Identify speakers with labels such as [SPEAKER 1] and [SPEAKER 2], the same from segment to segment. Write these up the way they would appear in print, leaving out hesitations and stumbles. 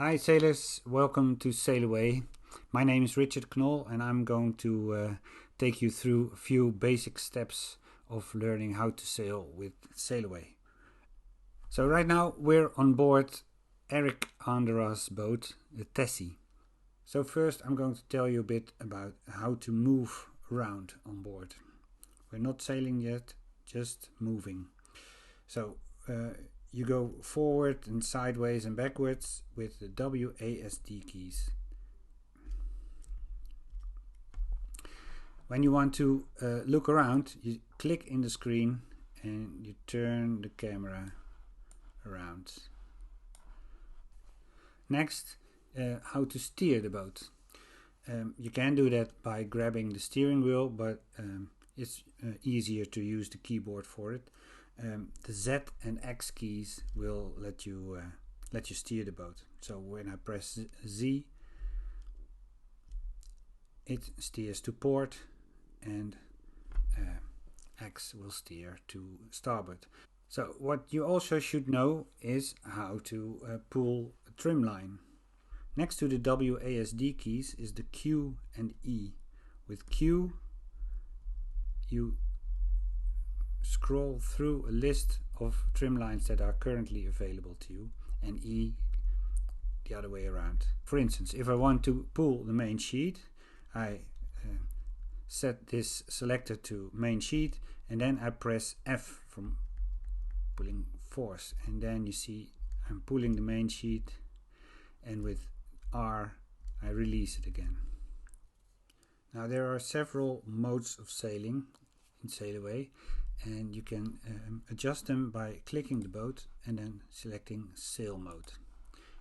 [SPEAKER 1] Hi sailors, welcome to Sailaway. My name is Richard Knoll and I'm going to take you through a few basic steps of learning how to sail with Sailaway. So right now we're on board Eric Andera's boat, the Tessie. So first I'm going to tell you a bit about how to move around on board. We're not sailing yet, just moving. So you go forward and sideways and backwards with the WASD keys. When you want to look around, you click in the screen and you turn the camera around. Next, how to steer the boat. You can do that by grabbing the steering wheel, but it's easier to use the keyboard for it. The Z and X keys will let you steer the boat. So when I press Z, it steers to port, and X will steer to starboard. So what you also should know is how to pull a trim line. Next to the WASD keys is the Q and E. With Q, you scroll through a list of trim lines that are currently available to you, and E the other way around. For instance, if I want to pull the main sheet, I set this selector to main sheet and then I press F from pulling force, and then you see I'm pulling the main sheet, and with R I release it again. Now there are several modes of sailing in Sailaway, and you can adjust them by clicking the boat and then selecting sail mode.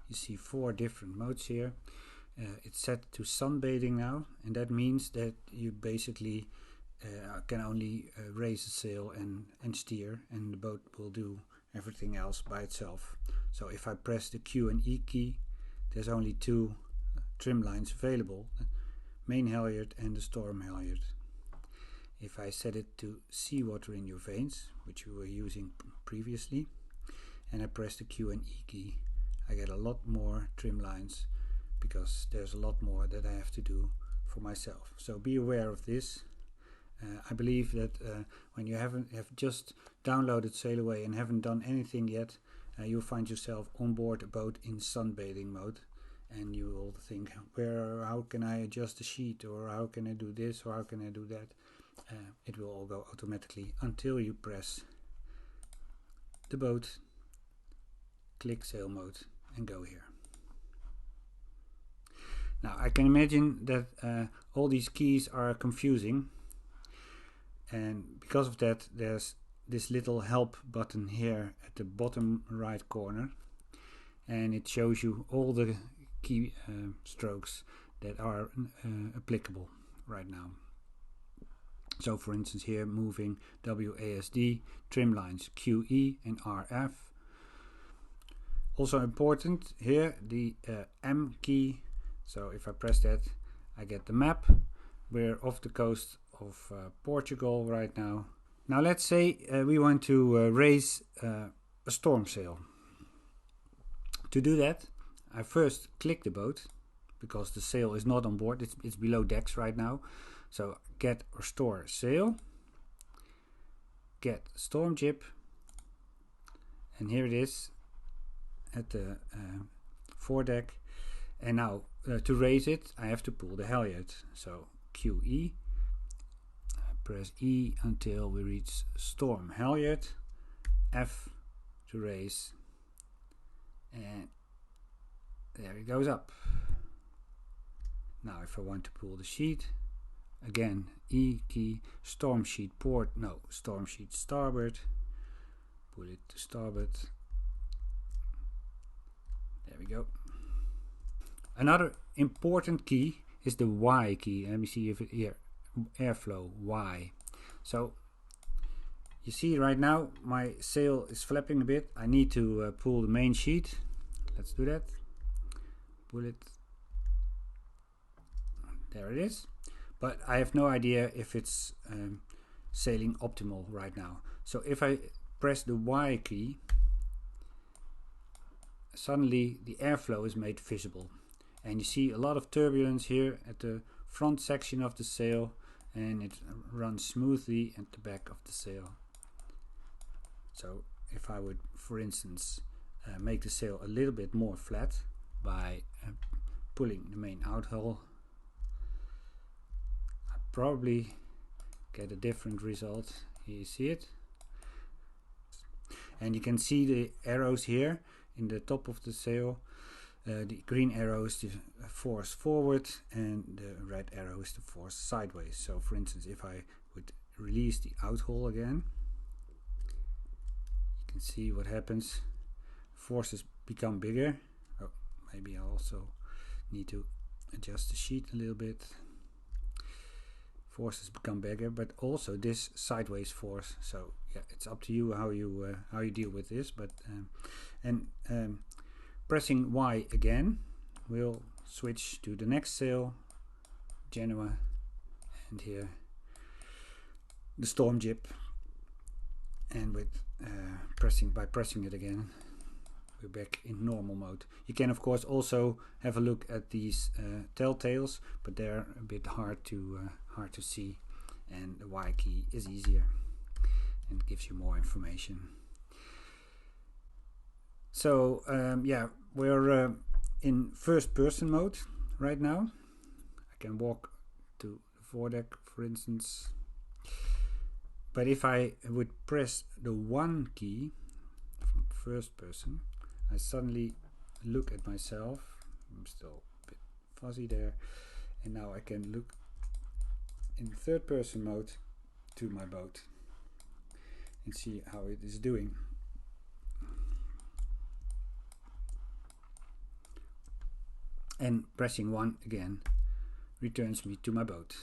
[SPEAKER 1] You see 4 different modes here. It's set to sunbathing now, and that means that you basically can only raise a sail and steer, and the boat will do everything else by itself. So if I press the Q and E key, there's only 2 trim lines available, the main halyard and the storm halyard. If I set it to seawater in your veins, which we were using previously, and I press the Q and E key, I get a lot more trim lines, because there's a lot more that I have to do for myself. So be aware of this. I believe that when you have just downloaded Sailaway and haven't done anything yet, you'll find yourself on board a boat in sunbathing mode, and you will think, how can I adjust the sheet, or how can I do this, or how can I do that? It will all go automatically until you press the boat, click sail mode and go here. Now I can imagine that all these keys are confusing, and because of that there's this little help button here at the bottom right corner, and it shows you all the key strokes that are applicable right now. So for instance here, moving WASD, trim lines QE and RF. Also important here, the M key. So if I press that, I get the map. We're off the coast of Portugal right now. Now let's say we want to raise a storm sail. To do that, I first click the boat, because the sail is not on board, it's below decks right now. So get or store sail, get storm jib, and here it is at the foredeck. And now to raise it, I have to pull the halyard. So QE, I press E until we reach storm halyard, F to raise, and there it goes up. Now if I want to pull the sheet, again E key, storm sheet port, no, storm sheet starboard, pull it to starboard, there we go. Another important key is the Y key. Let me see if it here, airflow Y. So you see right now my sail is flapping a bit. I need to pull the main sheet. Let's do that. Pull it. There it is. But I have no idea if it's sailing optimal right now. So if I press the Y key, suddenly the airflow is made visible, and you see a lot of turbulence here at the front section of the sail, and it runs smoothly at the back of the sail. So if I would, for instance, make the sail a little bit more flat by pulling the main outhole, I probably get a different result. Here you see it, and you can see the arrows here in the top of the sail. The green arrow is the force forward and the red arrow is the force sideways. So for instance, if I would release the outhole again, you can see what happens. Forces become bigger. Oh, maybe I also need to adjust the sheet a little bit. Forces become bigger, but also this sideways force. So yeah, it's up to you how you deal with this. But pressing Y again will switch to the next sail, Genoa, and here the storm jib. And with by pressing it again, we're back in normal mode. You can of course also have a look at these telltales, but they're a bit hard to see, and the Y key is easier and gives you more information. So yeah, we're in first person mode right now. I can walk to the foredeck, for instance. But if I would press the 1 key from first person, I suddenly look at myself. I'm still a bit fuzzy there. And now I can look in third person mode to my boat and see how it is doing. And pressing 1 again returns me to my boat,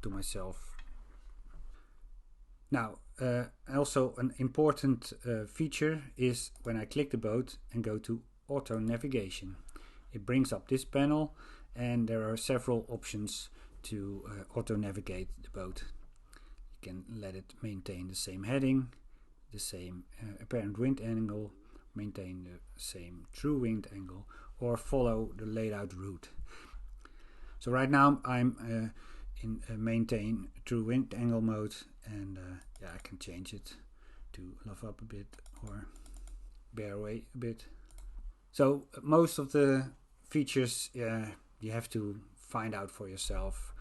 [SPEAKER 1] to myself. Now, also an important feature is when I click the boat and go to auto navigation. It brings up this panel, and there are several options to auto navigate the boat. You can let it maintain the same heading, the same apparent wind angle, maintain the same true wind angle, or follow the laid out route. So right now I'm in maintain true wind angle mode, and yeah, I can change it to luff up a bit or bear away a bit. So most of the features you have to find out for yourself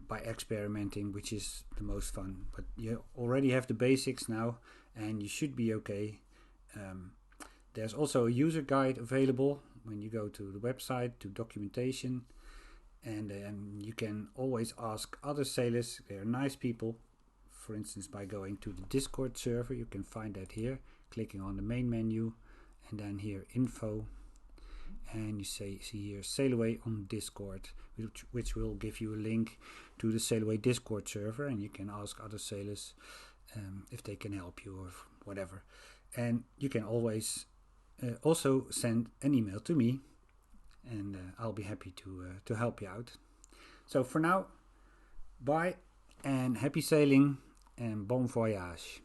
[SPEAKER 1] by experimenting, which is the most fun. But you already have the basics now, and you should be okay. There's also a user guide available when you go to the website, to documentation, and you can always ask other sailors. They are nice people. For instance, by going to the Discord server, you can find that here, clicking on the main menu, and then here info, and you see here Sailaway on Discord, which will give you a link to the Sailaway Discord server, and you can ask other sailors if they can help you or whatever. And you can always also send an email to me, and I'll be happy to help you out. So for now, bye and happy sailing and bon voyage.